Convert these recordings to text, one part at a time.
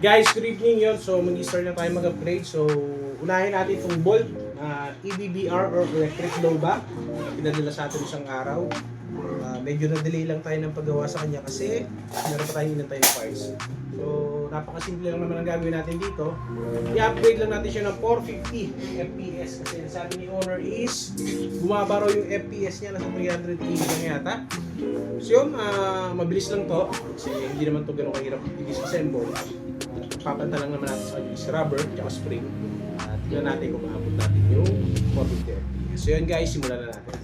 Guys, good evening yun. So, mag-start na tayo mag-upgrade. So, unahin natin itong bolt na EBBR or electric blow back. Pinadala sa atin isang araw. Medyo na-delay lang tayo ng paggawa sa kanya kasi meron pa tayong inantay ng parts. So, napakasimple lang naman ang gagawin natin dito. I-upgrade lang natin siya ng 450 FPS kasi sabi ni owner is bumaba raw yung FPS niya, nasa 380 lang yata. So yun, mabilis lang to kasi hindi naman to gano'ng kahirap i-disassemble. Papanta lang naman natin sa kanya is rubber at spring. Tignan natin kung maabot natin yung 450 FPS. So yun guys, simulan na natin.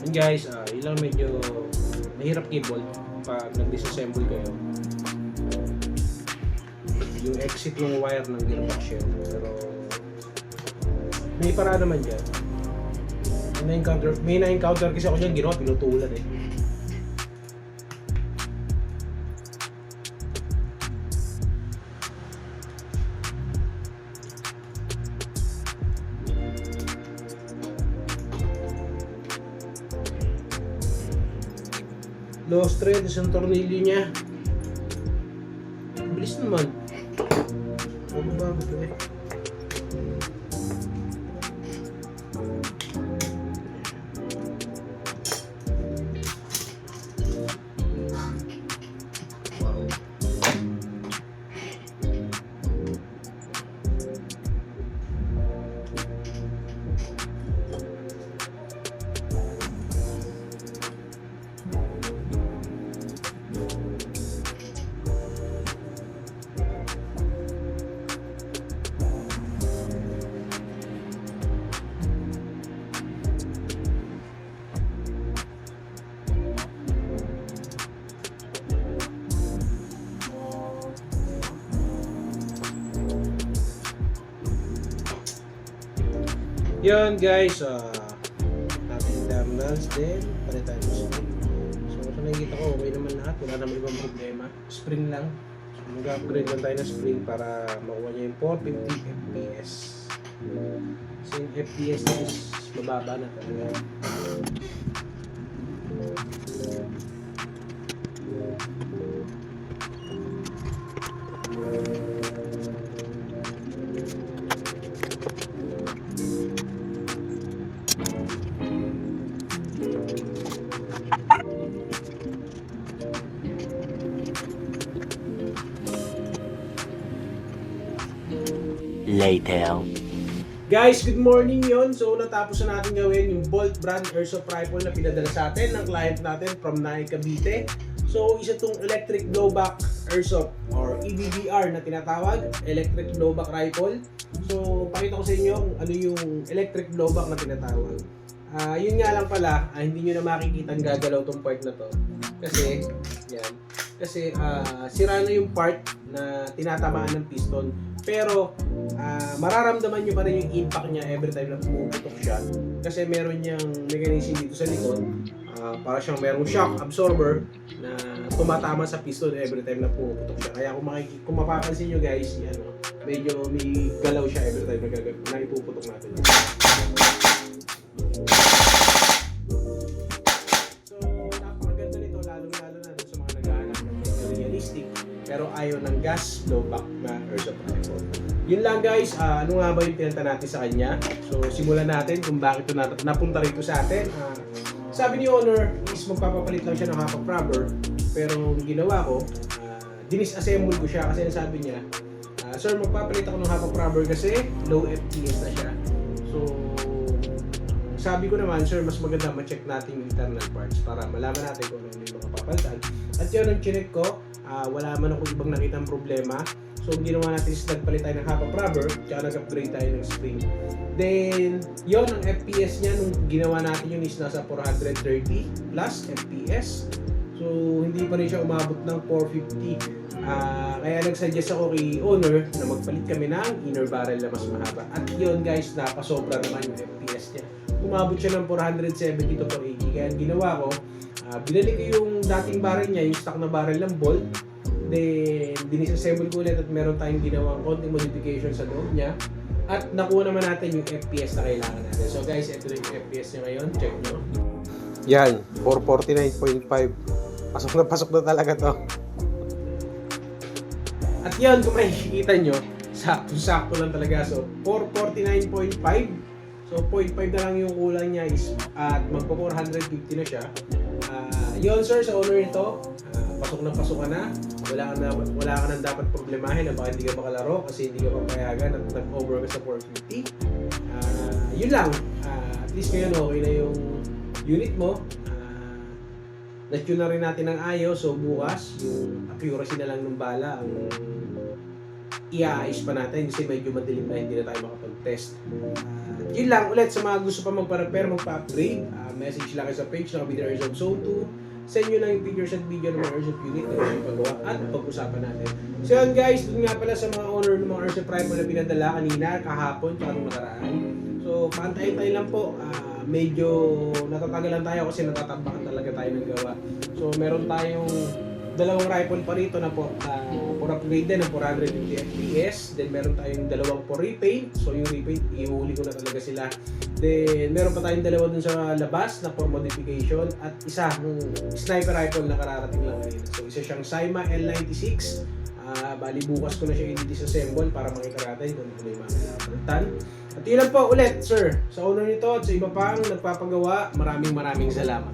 And guys, yun lang medyo mahirap i-bolt pag nag-disassemble kayo. Yung exit ng wire ng gearbox shell. Pero may paraan naman dyan. May na-encounter kasi ako dyan, ginawa pinutulan eh. Lost thread, isang tornilyo niya. Bilis naman. Bago ito eh. Yun guys, natin terminals din, palitan yung spring. So kung nakikita ko, okay naman lahat, wala naman ibang problema. Spring lang. So mag-upgrade lang tayo ng spring para makuha niya yung 450 FPS. So yung FPS na is mababa na talaga. Later. Guys, good morning yon. So natapos na natin gawin yung Bolt brand airsoft rifle na pinadala sa atin ng client natin from Naik, Cavite. So isa tong electric blowback airsoft or EBBR na tinatawag, electric blowback rifle. So pakita ko sa inyo kung ano yung electric blowback na tinatawag. Yun nga lang pala, hindi nyo na makikita ang gagalaw tong part na to. Kasi, yan. Kasi sira na yung part na tinatamaan ng piston. Pero mararamdaman nyo pa rin yung impact niya every time na pumuputok siya. Kasi meron niyang mechanism dito sa likod. Para siyang merong shock absorber na tumatama sa piston every time na pumuputok siya. Kaya kung mapapansin nyo guys, yan, medyo may galaw siya every time na ipuputok natin. So, napakaganda nito, lalo-lalo na sa mga naghahanap ng realistic pero ayaw ng gas blowback na airsoft rifle. Yun lang guys, ano nga ba yung pinanta natin sa kanya? So simulan natin kung bakit ito napunta rito sa atin. Sabi ni owner is magpapapalit lang siya ng half of rubber, pero ang ginawa ko, dinisassemble ko siya kasi sabi niya, sir, magpapalit ako ng half rubber kasi low FPS na siya. So, sabi ko naman, sir, mas maganda ma-check natin yung internal parts para malaman natin kung ano yung mga papalitan. At yun, ang chinek ko, wala man ako ibang nakitang problema. So, ginawa natin is nagpalit tayo ng half rubber, tsaka nag-upgrade tayo ng spring. Then, yun, ang FPS niya, nung ginawa natin yun is nasa 430 plus FPS. So, hindi pa rin siya umabot ng 450. Kaya nag-suggest ako kay owner na magpalit kami ng inner barrel na mas mahaba. At yun guys, napasobra naman yung FPS niya. Umabot siya ng 470 to 480. Kaya ang ginawa ko, binalik ko yung dating barrel niya, yung stock na barrel ng bolt. Then, dinisassemble ko ulit at meron tayong ginawang konting modification sa loob niya. At nakuha naman natin yung FPS na kailangan natin. So guys, ito na yung FPS niya ngayon. Check nyo. Yan, 449.5. Pasok na talaga to. At yun, kung makikita nyo, sakto lang talaga. So, 449.5. So, 0.5 na lang yung kulang niya is at magpo-450 na siya. Yun sir, sa owner nito, pasok ka na. Wala ka nang dapat problemahin na baka hindi ka makalaro kasi hindi ka papayagan at nag-over ka sa 450. Yun lang. At least ngayon okay na yung unit mo. Na-tune na rin natin ng ayos. So bukas, yung accuracy na lang ng bala ang i-aayos pa natin kasi medyo madilim na hindi na tayo makapag-test. Yun lang ulit sa mga gusto pa magpa-repair, magpa-upgrade. Message lang kayo sa page na Kabite Airsoft Zone 2. Send nyo lang yung pictures at video ng mga airsoft unit na gusto yung pagawa at pag-usapan natin. So yun guys, dun nga pala sa mga owner ng mga airsoft rifle na pinadala kanina, kahapon, tsaka nung nakaraan. So pantay-tay lang po. Medyo natatagalan tayo kasi natatambakan talaga tayo ng gawa. So meron tayong dalawang rifle pa rito na po for upgrade din ng 450 FPS. Then meron tayong dalawang for repaint. So yung repaint, ihuli ko na talaga sila. Then meron pa tayong dalawa dun sa labas na for modification. At isa sniper rifle na kararating lang ngayon. So isa siyang Saima L96. Bali bukas ko na siya i-disassemble para makita natin kung ano yung mga kailangan. At yun lang po ulit sir, sa owner nito at sa iba pang nagpapagawa, maraming salamat.